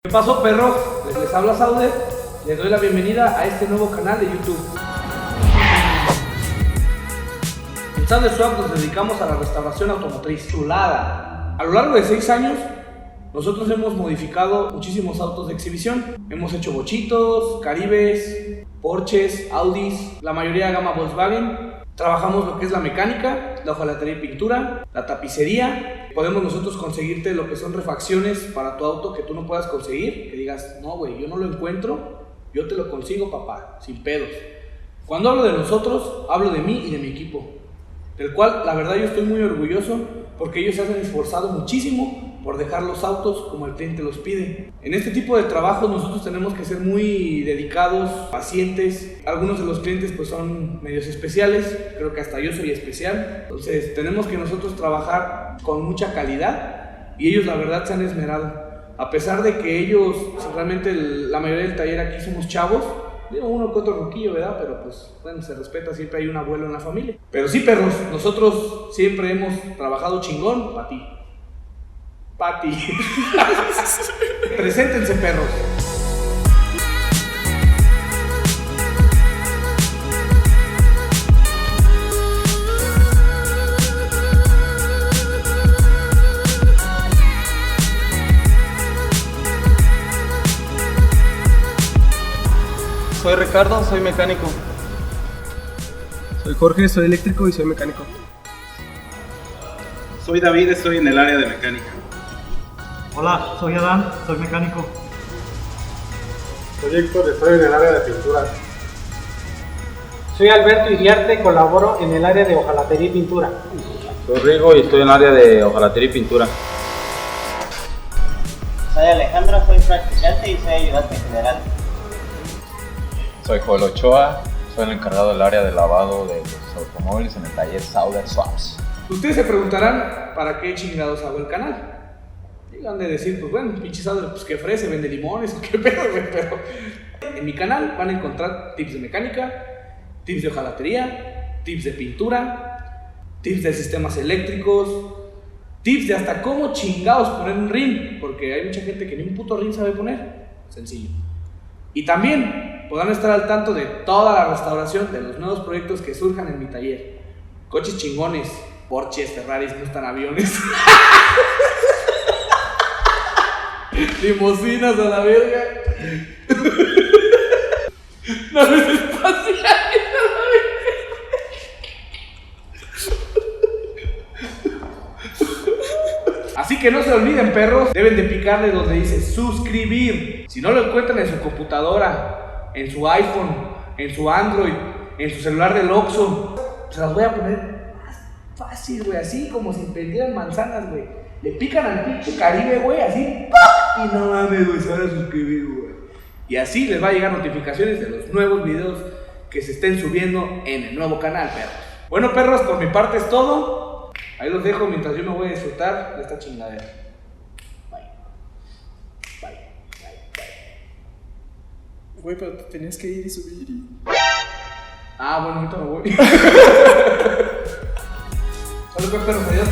¿Qué pasó, perros? Les habla Sauder. Les doy la bienvenida a este nuevo canal de YouTube. En Sauder Swap nos dedicamos a la restauración automotriz. Chulada. A lo largo de 6 años, nosotros hemos modificado muchísimos autos de exhibición. Hemos hecho bochitos, Caribes, Porsches, Audis, la mayoría de gama Volkswagen. Trabajamos lo que es la mecánica, la hojalatería y pintura, la tapicería. Podemos nosotros conseguirte lo que son refacciones para tu auto que tú no puedas conseguir. Que digas, no güey, yo no lo encuentro, yo te lo consigo, papá, sin pedos. Cuando hablo de nosotros, hablo de mí y de mi equipo, del cual la verdad yo estoy muy orgulloso porque ellos se han esforzado muchísimo por dejar los autos como el cliente los pide. En este tipo de trabajos nosotros tenemos que ser muy dedicados, pacientes. Algunos de los clientes pues son medios especiales, creo que hasta yo soy especial. Entonces tenemos que nosotros trabajar con mucha calidad y ellos la verdad se han esmerado. A pesar de que ellos, realmente la mayoría del taller aquí somos chavos, digo uno que otro roquillo, ¿verdad? Pero pues bueno, se respeta, siempre hay un abuelo en la familia. Pero sí, perros, nosotros siempre hemos trabajado chingón para ti. Pati. Preséntense, perros. Soy Ricardo, soy mecánico. Soy Jorge, soy eléctrico y soy mecánico. Soy David, estoy en el área de mecánica. Hola, soy Adán, soy mecánico. Soy Héctor, estoy en el área de pintura. Soy Alberto Iriarte, colaboro en el área de hojalatería y pintura. Soy Rigo y estoy en el área de hojalatería y pintura. Soy Alejandro, soy practicante y soy ayudante general. Soy Joel Ochoa, soy el encargado del área de lavado de los automóviles en el taller Sauder Swaps. Ustedes se preguntarán, ¿para qué chingados hago el canal? Digan de decir, pues bueno, pinche Sauder, pues que ofrece, vende limones o qué pedo, güey, pero en mi canal van a encontrar tips de mecánica, tips de hojalatería, tips de pintura, tips de sistemas eléctricos, tips de hasta cómo chingados poner un rin, porque hay mucha gente que ni un puto rin sabe poner, sencillo. Y también podrán estar al tanto de toda la restauración de los nuevos proyectos que surjan en mi taller. Coches chingones, Porsches, Ferraris, Mustang, aviones. Limosinas a la verga. Naves espaciales a la verga. Así que no se olviden, perros, deben de picarle donde dice suscribir. Si no lo encuentran en su computadora, en su iPhone, en su Android, en su celular del Oxxo, se las voy a poner más fácil, güey, así como si prendieran manzanas, güey. Le pican al pinche Caribe, güey, así, ¡pum! Y no mames, güey, se van a suscribir, güey. Y así les va a llegar notificaciones de los nuevos videos que se estén subiendo en el nuevo canal, perros. Bueno, perros, por mi parte es todo. Ahí los dejo mientras yo me voy a disfrutar de esta chingadera. Bye. Bye. Bye. Bye. Güey, pero te tenías que ir y subir y... Ah, bueno, ahorita me voy. Solo pues, perros, adiós.